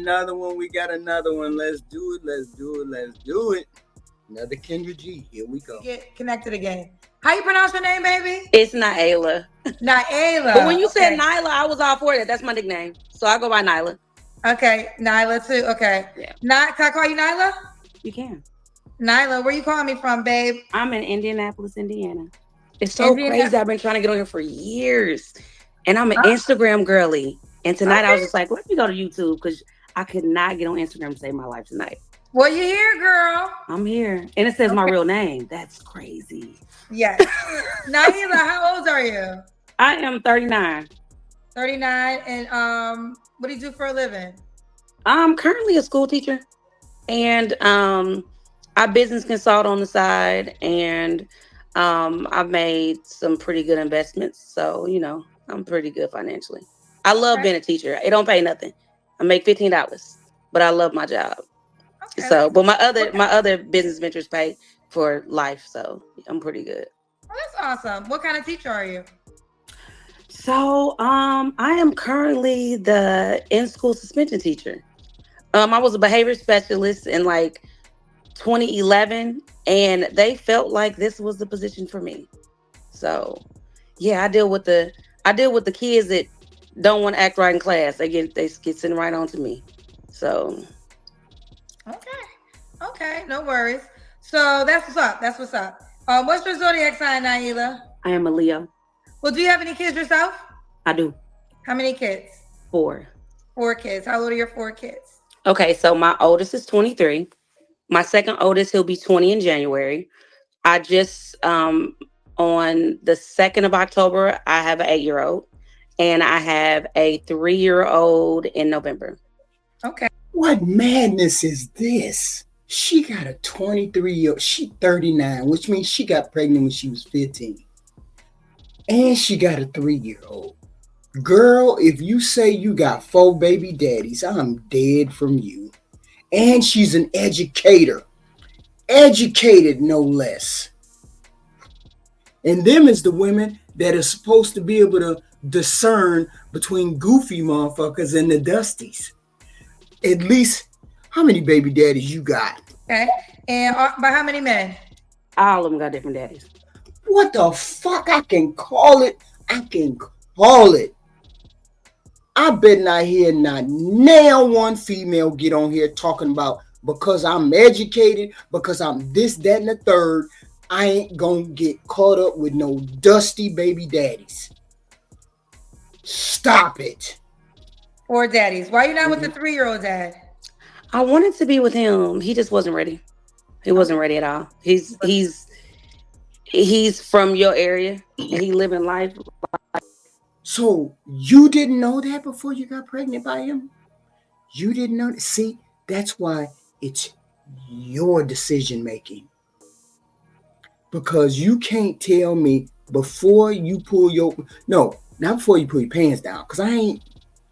another one. We got another one. Let's do it. Let's do it. Let's do it. Another Kendra G. Here we go. Get connected again. How you pronounce your name, baby? It's Naila. Naila. But when you said Nyla, I was all for that. That's my nickname. So I go by Nyla. Okay, Nyla too. Okay. Yeah. Can I call you Nyla? You can. Nyla, where you calling me from, babe? I'm in Indianapolis, Indiana. It's so crazy. I've been trying to get on here for years. And I'm an Instagram girly. And tonight I was just like, let me go to YouTube because I could not get on Instagram to save my life tonight. Well, you're here, girl. I'm here. And it says my real name. That's crazy. Yes. Naila, how old are you? I am 39. 39. And what do you do for a living? I'm currently a school teacher. And I business consult on the side. And I've made some pretty good investments. So, I'm pretty good financially. I love being a teacher. It don't pay nothing. I make $15, but I love my job. Okay. So, but my other business ventures pay for life. So I'm pretty good. Oh, that's awesome. What kind of teacher are you? So, I am currently the in-school suspension teacher. I was a behavior specialist in like 2011, and they felt like this was the position for me. So, yeah, I deal with the kids that don't want to act right in class. They get sent right on to me. So, okay, no worries. So that's what's up. What's your zodiac sign, Naila? I am a Leo. Well, do you have any kids yourself? I do. How many kids? 4. 4 kids. How old are your 4 kids? Okay, so my oldest is 23. My second oldest, he'll be 20 in January. I just, on the 2nd of October, I have an 8-year-old. And I have a 3-year-old in November. Okay. What madness is this? She got a 23-year-old. She's 39, which means she got pregnant when she was 15. And she got a 3-year-old. Girl, if you say you got 4 baby daddies, I'm dead from you. And she's an educator. Educated, no less. And them is the women that are supposed to be able to discern between goofy motherfuckers and the dusties. At least, how many baby daddies you got? Okay. And by how many men? All of them got different daddies. What the fuck? I can call it. I bet not hear not now one female get on here talking about because I'm educated, because I'm this, that, and the third, I ain't gonna get caught up with no dusty baby daddies. Stop it. 4 daddies. Why are you not with the 3-year-old dad? I wanted to be with him. He just wasn't ready. He wasn't ready at all. He's from your area and he living life. So you didn't know that before you got pregnant by him? You didn't know? See, that's why it's your decision making. Because you can't tell me before you pull your not before you pull your pants down. Because I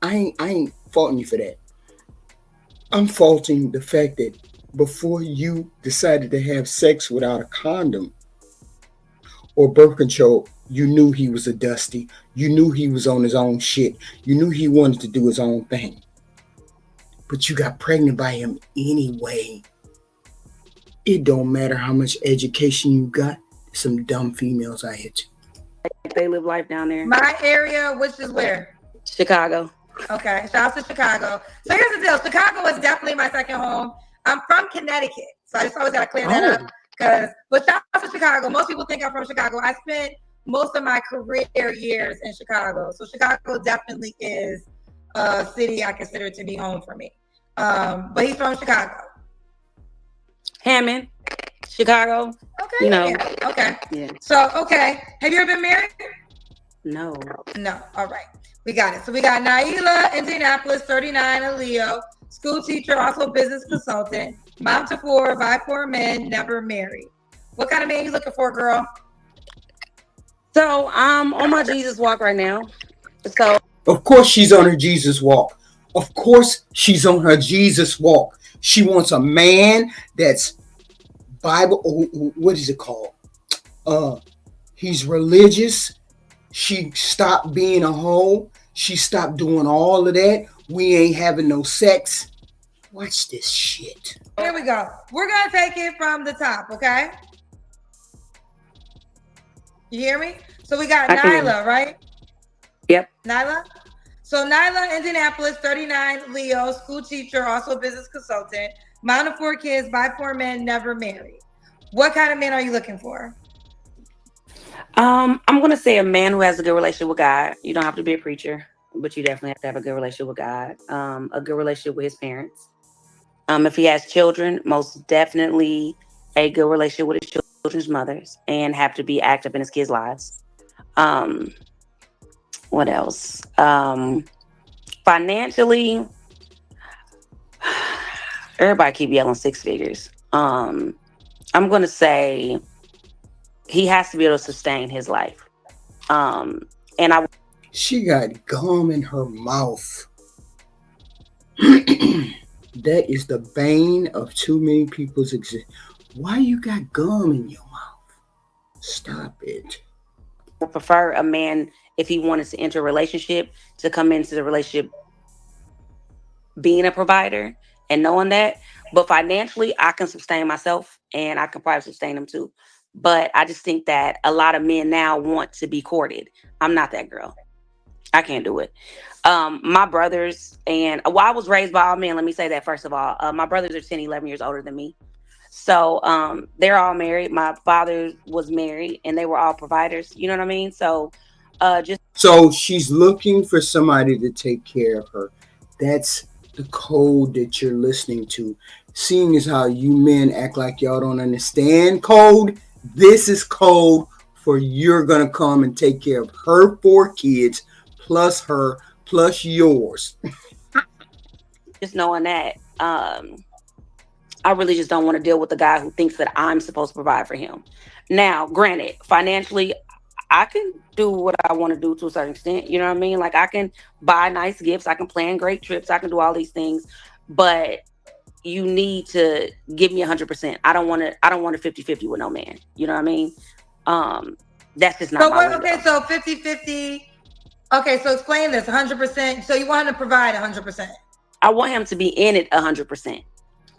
ain't faulting you for that. I'm faulting the fact that before you decided to have sex without a condom or birth control, you knew he was a dusty. You knew he was on his own shit. You knew he wanted to do his own thing. But you got pregnant by him anyway. It don't matter how much education you got. Some dumb females out here too. They live life down there. My area, which is where? Chicago. Okay, shout out to Chicago. So here's the deal. Chicago is definitely my second home. I'm from Connecticut, so I just always got to clear that up. But shout out to Chicago. Most people think I'm from Chicago. I spent most of my career years in Chicago. So Chicago definitely is a city I consider to be home for me. But he's from Chicago. Hammond, Chicago. Okay. Okay. Yeah. So, okay. Have you ever been married? No. All right. We got it. So we got Naila, Indianapolis, 39, a Leo, school teacher, also business consultant, mom to 4, by 4 men, never married. What kind of man you looking for, girl? So I'm on my Jesus walk right now. So of course she's on her Jesus walk. Of course she's on her Jesus walk. She wants a man that's Bible. What is it called? He's religious. She stopped being a hoe. She stopped doing all of that. We ain't having no sex. Watch this shit. Here we go. We're gonna take it from the top, okay? You hear me? So we got Nyla, right? Yep. Nyla? So Nyla, Indianapolis, 39, Leo, school teacher, also business consultant, mom of 4 kids, by 4 men, never married. What kind of man are you looking for? I'm gonna say a man who has a good relationship with God. You don't have to be a preacher, but you definitely have to have a good relationship with God. A good relationship with his parents. If he has children, most definitely a good relationship with his children's mothers, and have to be active in his kids' lives. Um, what else? Financially, everybody keep yelling 6 figures. I'm gonna say he has to be able to sustain his life. And I She got gum in her mouth. That is the bane of too many people's existence. Why you got gum in your mouth? Stop it. would prefer a man, if he wanted to enter a relationship, to come into the relationship being a provider and knowing that. But financially, I can sustain myself, and I can probably sustain him too. But I just think that a lot of men now want to be courted. I'm not that girl. I can't do it. My brothers, and well, I was raised by all men. Let me say that first of all. My brothers are 10, 11 years older than me. So they're all married. My father was married, and they were all providers. You know what I mean? So just So she's looking for somebody to take care of her. That's the code that you're listening to. Seeing as how you men act like y'all don't understand code, this is code for you're gonna come and take care of her 4 kids plus her plus yours. knowing that. I really just don't want to deal with the guy who thinks that I'm supposed to provide for him. Now, granted, financially, I can do what I want to do to a certain extent. You know what I mean? Like I can buy nice gifts, I can plan great trips, I can do all these things, but you need to give me 100%. I don't want a 50-50 with no man. You know what I mean? Um, that's just not So my what? window. Okay, so 50-50. Okay, so explain this 100%. So you want him to provide 100%. I want him to be in it 100%.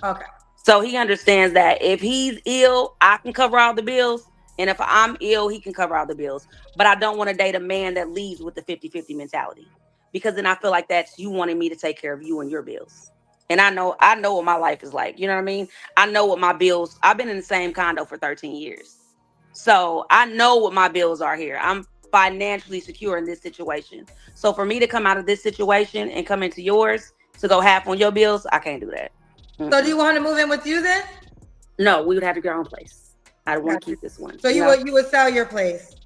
Okay. So he understands that if he's ill, I can cover all the bills. And if I'm ill, he can cover all the bills. But I don't want to date a man that leaves with the 50-50 mentality. Because then I feel like that's you wanting me to take care of you and your bills. And I know what my life is like. You know what I mean? I know what my bills. I've been in the same condo for 13 years. So I know what my bills are here. I'm financially secure in this situation. So for me to come out of this situation and come into yours to go half on your bills, I can't do that. So do you want to move in with you then? No, we would have to get our own place. I want to Gotcha. keep this one. So you would sell your place.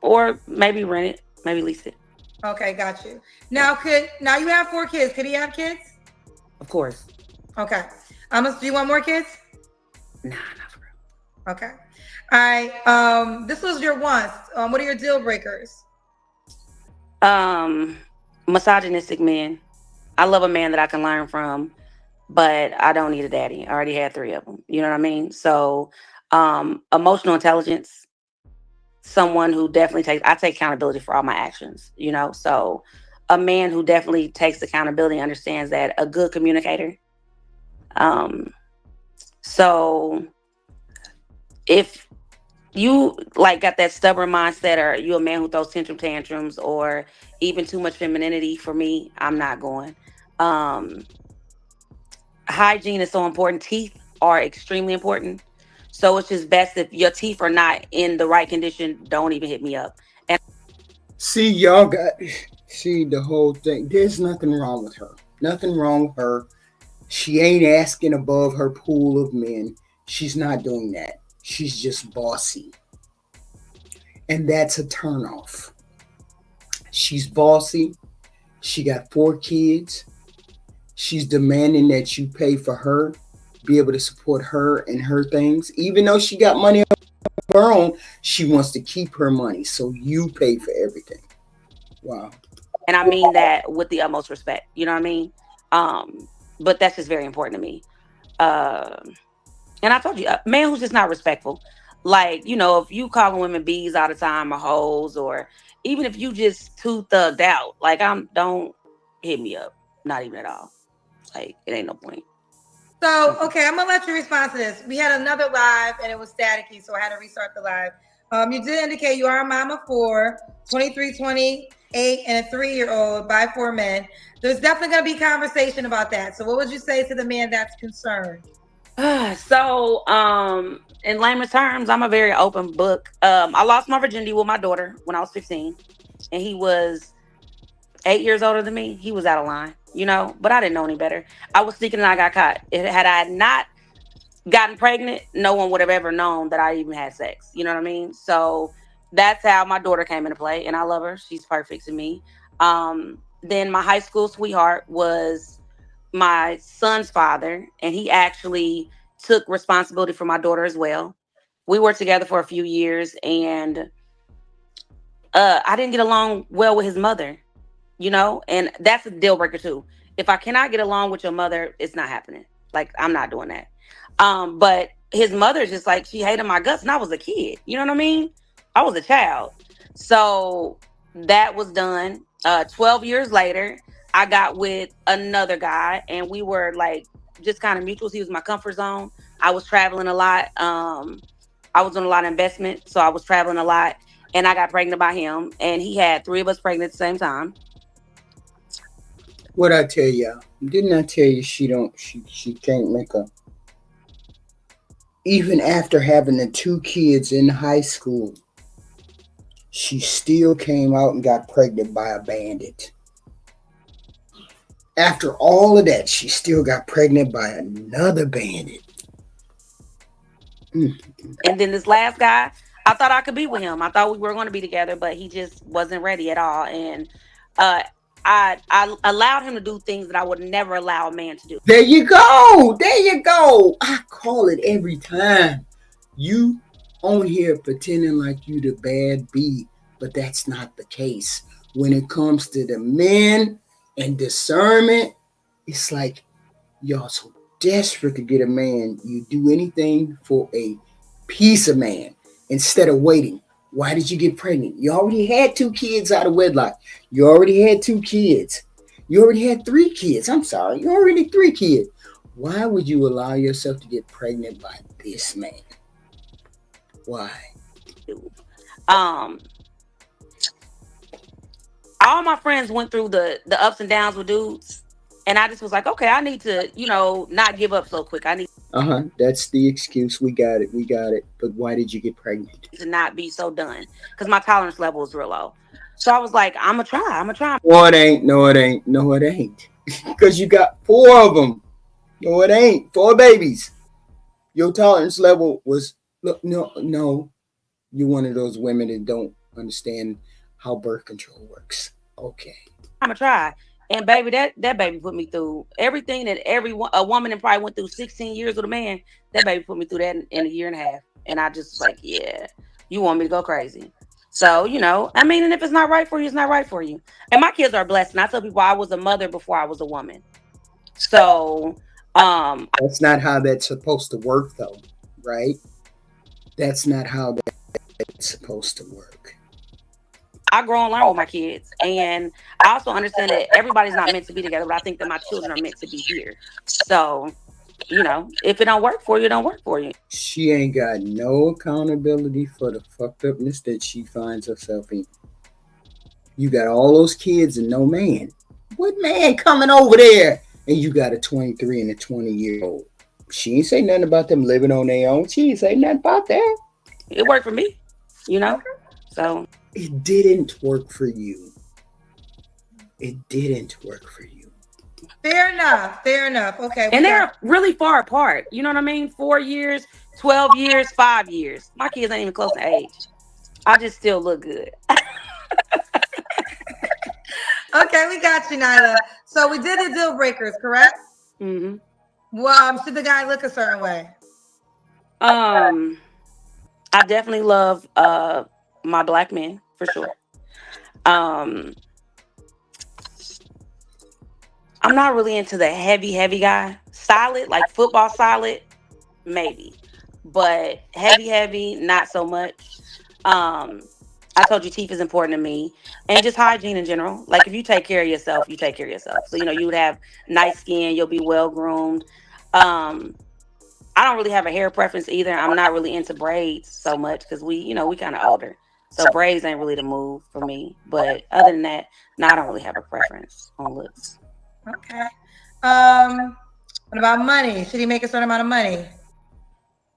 Or maybe rent it, maybe lease it. Okay, got you. Now you have 4 kids. Could he have kids? Of course. Okay. Do you want more kids? Nah, not for real. Okay. All right. This was your wants. What are your deal breakers? Misogynistic men. I love a man that I can learn from, but I don't need a daddy. I already had 3 of them. You know what I mean? So, emotional intelligence. Someone who definitely I take accountability for all my actions. You know, so a man who definitely takes accountability understands that a good communicator. Um, so if you like got that stubborn mindset, or you a man who throws tantrums, or even too much femininity, for me, I'm not going. um Hygiene is so important. Teeth are extremely important, so it's just best if your teeth are not in the right condition, don't even hit me up. And See, y'all got see the whole thing. There's nothing wrong with her. Nothing wrong with her. She ain't asking above her pool of men. She's not doing that. She's just bossy. And that's a turnoff. She's bossy. She got 4 kids. She's demanding that you pay for her, be able to support her and her things. Even though she got money of her own, she wants to keep her money. So you pay for everything. Wow. I mean that with the utmost respect, you know what I mean? But that's just very important to me. um and I told you, a man who's just not respectful. Like, if you calling women bees all the time, or hoes, or even if you just too thugged out, like, don't hit me up. Not even at all. Like, it ain't no point. So, okay, I'm gonna let you respond to this. We had another live and it was staticky, so I had to restart the live. You did indicate you are a mom of four, 23, 28, and a 3-year-old by 4 men. There's definitely gonna be conversation about that. So, what would you say to the man that's concerned? So, in layman's terms, I'm a very open book. I lost my virginity with my daughter when I was 15, and he was 8 years older than me. He was out of line, but I didn't know any better. I was sneaking and I got caught. Had I not gotten pregnant, no one would have ever known that I even had sex. You know what I mean? So that's how my daughter came into play, and I love her. She's perfect to me. Then my high school sweetheart was my son's father, and he actually took responsibility for my daughter as well. We were together for a few years, and I didn't get along well with his mother, and that's a deal breaker too. If I cannot get along with your mother, it's not happening. Like, I'm not doing that. But his mother just like, she hated my guts, and I was a kid. You know what I mean? I was a child. So that was done. 12 years later, I got with another guy, and we were like just kind of mutuals. He was my comfort zone. I was traveling a lot. I was doing a lot of investment, so I was traveling a lot, and I got pregnant by him, and he had 3 of us pregnant at the same time. What I tell y'all? Didn't I tell you she can't make a, even after having the 2 kids in high school, she still came out and got pregnant by a bandit. After all of that, she still got pregnant by another bandit. Mm. And then this last guy, I thought I could be with him. I thought we were going to be together, but he just wasn't ready at all. And uh, I allowed him to do things that I would never allow a man to do. There you go. There you go. I call it every time. You on here pretending like you the bad bee, but that's not the case. When it comes to the men and discernment, it's like y'all so desperate to get a man, you do anything for a piece of man instead of waiting. Why did you get pregnant? You already had 2 kids out of wedlock. You already had 2 kids. You already had 3 kids. I'm sorry. You already 3 kids. Why would you allow yourself to get pregnant by this man? Why? All my friends went through the ups and downs with dudes, and I just was like, okay, I need to, not give up so quick. I need That's the excuse. We got it. We got it. But why did you get pregnant? to not be so done because my tolerance level is real low. So I was like, I'm gonna try. I'm gonna try. No, it ain't. No, it ain't. No, it ain't. Because you got 4 of them. No, it ain't. 4 babies. Your tolerance level was, look, no. You're one of those women that don't understand how birth control works. Okay. I'm gonna try. And baby, that baby put me through everything that a woman that probably went through 16 years with a man. That baby put me through that in a year and a half. And I just was like, yeah, you want me to go crazy. So, and if it's not right for you, it's not right for you. And my kids are blessed. And I tell people I was a mother before I was a woman. So, that's not how that's supposed to work, though, right? That's not how that's supposed to work. I grow and learn with my kids. And I also understand that everybody's not meant to be together, but I think that my children are meant to be here. So, if it don't work for you, it don't work for you. She ain't got no accountability for the fucked upness that she finds herself in. You got all those kids and no man. What man coming over there? And you got a 23 and a 20-year-old. She ain't say nothing about them living on their own. She ain't say nothing about that. It worked for me, So it didn't work for you. It didn't work for you. Fair enough. Fair enough. Okay. And they're really far apart. You know what I mean? 4 years, 12 years, 5 years. My kids ain't even close to age. I just still look good. Okay, we got you, Nyla. So we did the deal breakers, correct? Mm-hmm. Well, should the guy look a certain way? I definitely love my black men for sure. I'm not really into the heavy guy. Solid, like football solid, maybe. But heavy, not so much. I told you teeth is important to me, and just hygiene in general. Like if you take care of yourself, you take care of yourself. So you would have nice skin, you'll be well groomed. Um, I don't really have a hair preference either. I'm not really into braids so much because we kind of older, so braids ain't really the move for me. But other than that, no, I don't really have a preference on looks. Okay. What about money? Should he make a certain amount of money?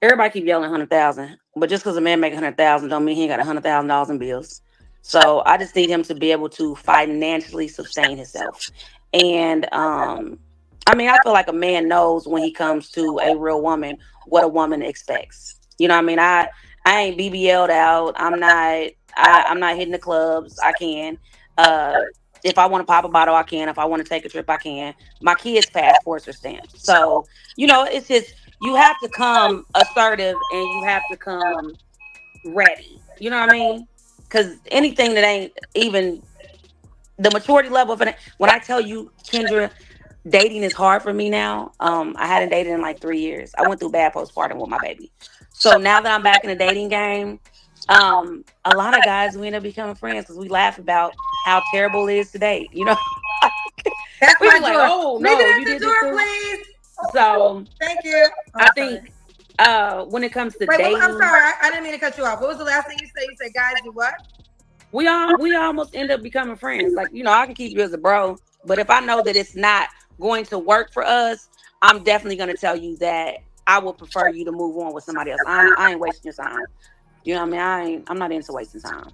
Everybody keep yelling 100,000, but just because a man make 100,000 don't mean he ain't got $100,000 in bills. So I just need him to be able to financially sustain himself. And I mean, I feel like a man knows when he comes to a real woman what a woman expects. You know what I mean? I ain't BBL'd out. I'm not hitting the clubs. I can. Uh if I want to pop a bottle, I can. If I want to take a trip, I can. My kids' passports are stamped. So, it's just you have to come assertive and you have to come ready. You know what I mean? Because anything that ain't even the maturity level of it, when I tell you, Kendra, dating is hard for me now. I hadn't dated in like 3 years. I went through bad postpartum with my baby. So now that I'm back in the dating game, a lot of guys we end up becoming friends because we laugh about how terrible it is to date. That's We my be like, door. oh Leave no, it you at the did this door, too. please. So Thank you. Oh, I sorry. think when it comes to Wait, I'm dating, sorry. I didn't mean to cut you off. What was the last thing you said? You said guys do what? we almost end up becoming friends. Like, I can keep you as a bro, but if I know that it's not going to work for us, I'm definitely gonna tell you that I would prefer you to move on with somebody else. I ain't wasting your time. You know what I mean? I'm not into wasting time.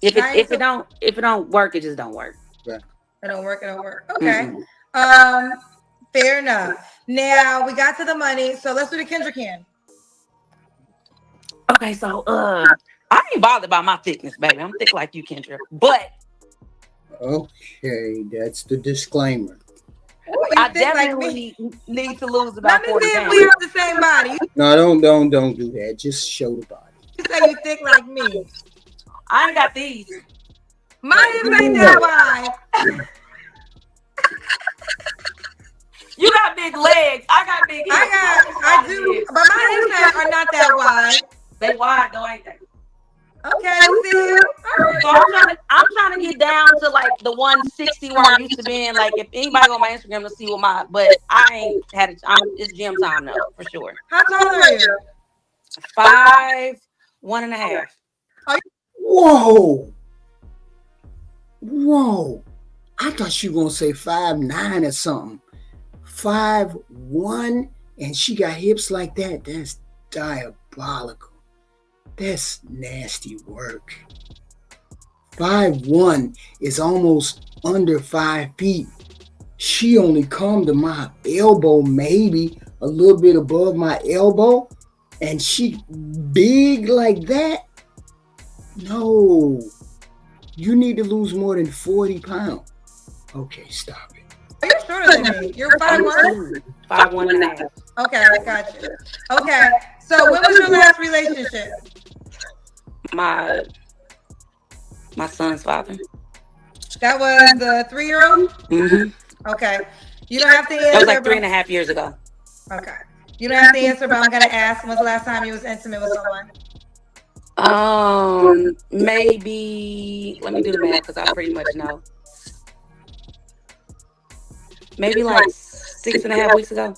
If it Not if into it don't if it don't work, it just don't work. Right. It don't work. It don't work. Okay. Mm-mm. Fair enough. Now we got to the money, so let's do the Kendra can. Okay, so I ain't bothered by my thickness, baby. I'm thick like you, Kendra. But Okay, that's the disclaimer. Ooh, you I think like me? definitely need to lose Let about me 40 see if pounds. we have the same body. You No, don't do that. Just show the body. say you think like me. I ain't got these. My But hips ain't that wide. you got big legs. I got big hips. I do, but my hips are not that wide. They wide though, ain't they? Okay, we see you. So I'm trying to get down to like the 160 where I used to be in. Like if anybody go on my Instagram to see what but I ain't had it. It's gym time though, for sure. How tall are you? 5, 1.5. Whoa, whoa! I thought you were gonna say 5'9" or something. 5'1", and she got hips like that. That's diabolical. That's nasty work. 5'1" is almost under 5 feet. She only come to my elbow, maybe a little bit above my elbow, and she big like that. No, you need to lose more than 40 pounds. Okay, stop it. Oh, you're shorter than me. You're 5'1". 5'1.5". Okay, I got you. Okay, so when was your last relationship? My my son's father. That was the 3-year-old. Mm-hmm. Okay, you don't have to That was answer. like 3.5 years ago. Okay, you don't have to answer, but I'm gonna ask. When was the last time you was intimate with someone? Maybe let me do the math because I pretty much know. Maybe like 6.5 weeks ago.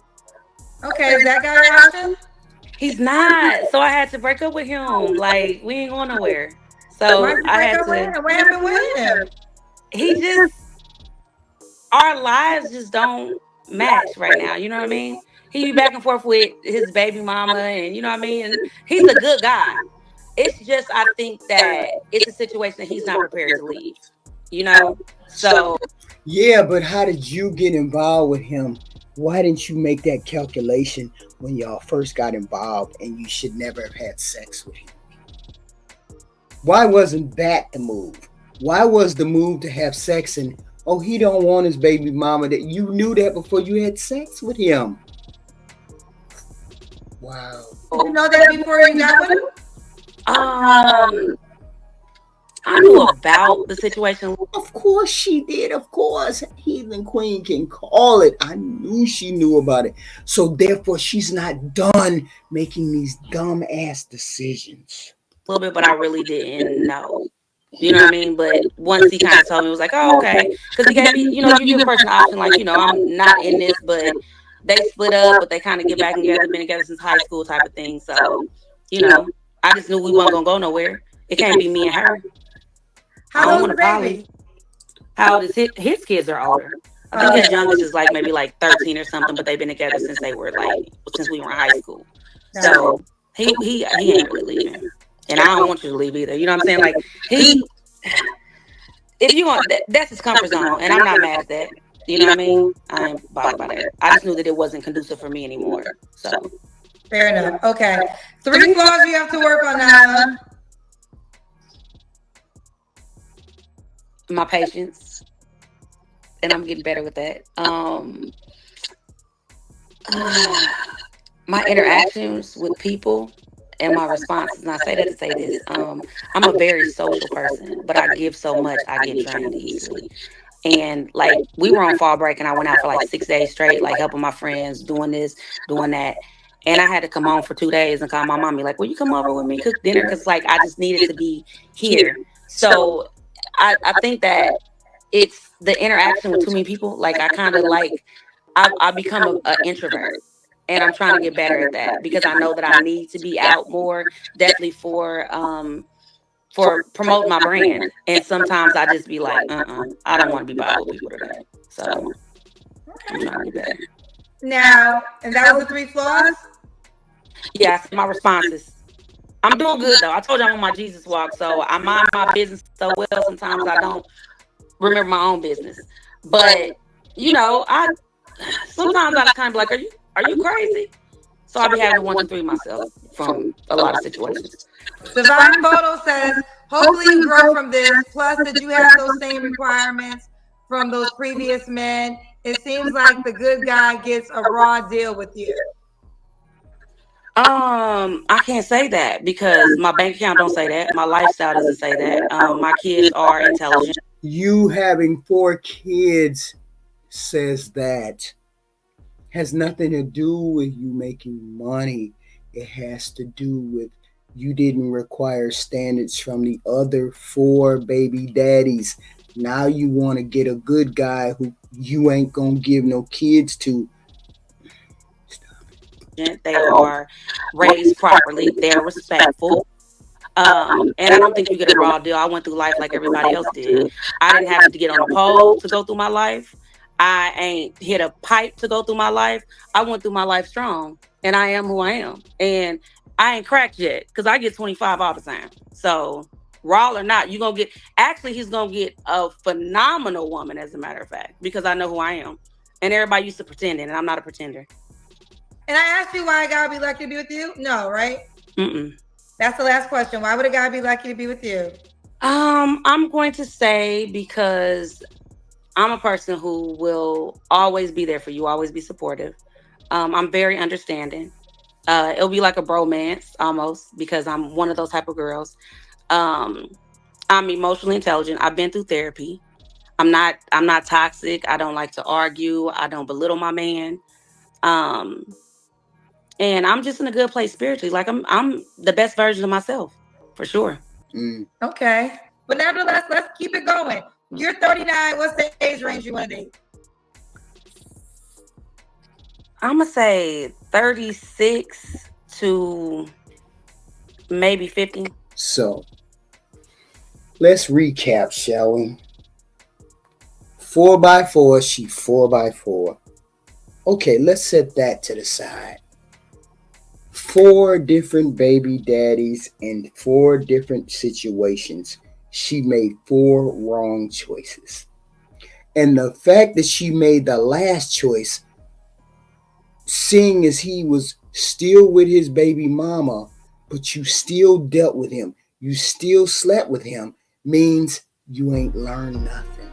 Okay, is that guy your option? He's not. So I had to break up with him. Like we ain't going nowhere. Why'd So you I break had up with to him? What happened with him? he just our lives just don't match right now. You know what I mean? He be back and forth with his baby mama and you know what I mean? And he's a good guy. It's just I think that it's a situation that he's not prepared to leave. You know? So Yeah, but how did you get involved with him? Why didn't you make that calculation when y'all first got involved and you should never have had sex with him? Why wasn't that the move? Why was the move to have sex and oh he don't want his baby mama? That you knew that before you had sex with him? Wow. Did you know that before you got with him? um I knew about the situation. Of course she did. Of course. Heathen Queen can call it. I knew she knew about it. So therefore she's not done making these dumb ass decisions. A little bit, but I really didn't know. You know what I mean? But once he kind of told me, it was like, oh, okay. Because he gave me, you give a person the option, like, I'm not in this, but they split up, but they kind of get back together, been together since high school type of thing. So, you know, I just knew we wasn't going to go nowhere. It can't be me and her. I How don't old's want the to poly. baby? How old is his kids are older. I think his youngest is like maybe like 13 or something, but they've been together since they were since we were in high school. So he ain't really leaving. And I don't want you to leave either. You know what I'm saying? Like if you want that's his comfort zone, and I'm not mad at that. You know what I mean? I ain't bothered by that. I just knew that it wasn't conducive for me anymore. So fair enough. Okay. 3 flaws you have to work on, Nyla. my patience, and I'm getting better with that. My interactions with people and my responses, and I say that to say this. I'm a very social person, but I give so much, I get drained easily. And like we were on fall break and I went out for like 6 days straight, like helping my friends, doing this, doing that. And I had to come home for 2 days and call my mommy, like, will you come over with me, cook dinner? Because like I just needed to be here. So I think that it's the interaction with too many people. Like I kind of like I become a introvert. And I'm trying to get better at that because I know that I need to be out more, definitely for promoting my brand. And sometimes I just be like, I don't want to be bothered with people today. So I'm trying to get better. Now, and that was the 3 flaws? Yes, my responses. I'm doing good though. I told you I'm on my Jesus walk, so I mind my business so well. Sometimes I don't remember my own business, but I sometimes I kind of be like, are you crazy? So I'll be having to 1, 2, 3 myself from a lot of situations. Divine Photo says, hopefully you grow from this. Plus, did you have those same requirements from those previous men? It seems like the good guy gets a raw deal with you. I can't say that because my bank account don't say that. My lifestyle doesn't say that. My kids are intelligent. You having 4 kids says that has nothing to do with you making money. It has to do with you didn't require standards from the other 4 baby daddies. Now you want to get a good guy who you ain't gonna give no kids to. They are raised properly. They're respectful. And I don't think you get a raw deal. I went through life like everybody else did. I didn't have to get on a pole to go through my life. I ain't hit a pipe to go through my life. I went through my life strong, and I am who I am. And I ain't cracked yet because I get 25 all the time. So raw or not, you gonna get. Actually, he's gonna get a phenomenal woman, as a matter of fact, because I know who I am. And everybody used to pretend, and I'm not a pretender. And I asked you why a guy would be lucky to be with you? No, right? Mm-mm. That's the last question. Why would a guy be lucky to be with you? I'm going to say because I'm a person who will always be there for you, always be supportive. I'm very understanding. It'll be like a bromance almost because I'm one of those type of girls. Um, I'm emotionally intelligent. I've been through therapy. I'm not toxic. I don't like to argue. I don't belittle my man. Um, and I'm just in a good place spiritually. Like I'm the best version of myself for sure. Okay. But nevertheless, let's keep it going. You're 39. What's the age range you want to date? I'm gonna say 36 to maybe 50. So let's recap, shall we? 4x4, she 4x4. Okay, let's set that to the side. 4 different baby daddies in 4 different situations. She made 4 wrong choices. And the fact that she made the last choice, seeing as he was still with his baby mama, but you still dealt with him, you still slept with him, means you ain't learned nothing.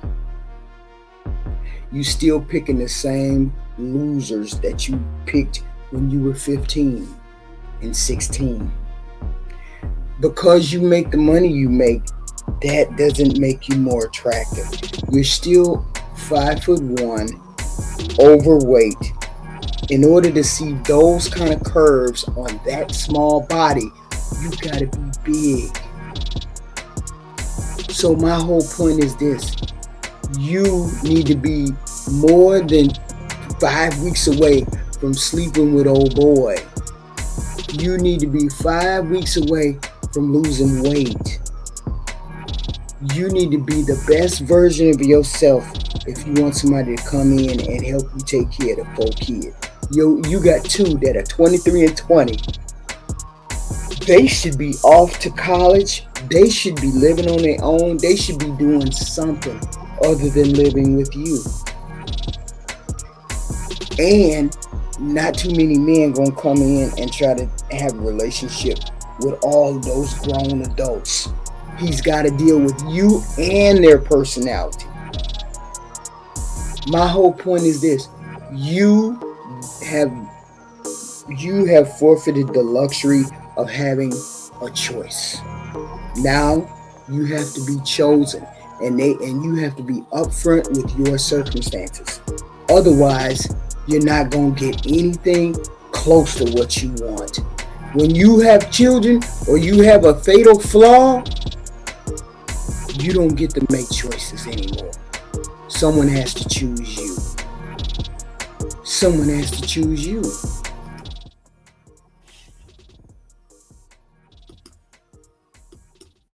You still picking the same losers that you picked when you were 15 and 16. Because you make the money you make, that doesn't make you more attractive. You're still 5'1", overweight. In order to see those kind of curves on that small body, you gotta be big. So my whole point is this. You need to be more than 5 weeks away from sleeping with old boy. You need to be 5 weeks away from losing weight. You need to be the best version of yourself if you want somebody to come in and help you take care of the 4 kids. You got 2 that are 23 and 20. They should be off to college. They should be living on their own. They should be doing something other than living with you. And not too many men gonna come in and try to have a relationship with all those grown adults. He's got to deal with you and their personality. My whole point is this. You have forfeited the luxury of having a choice. Now you have to be chosen, and you have to be upfront with your circumstances. Otherwise, you're not going to get anything close to what you want. When you have children or you have a fatal flaw, you don't get to make choices anymore. Someone has to choose you. Someone has to choose you.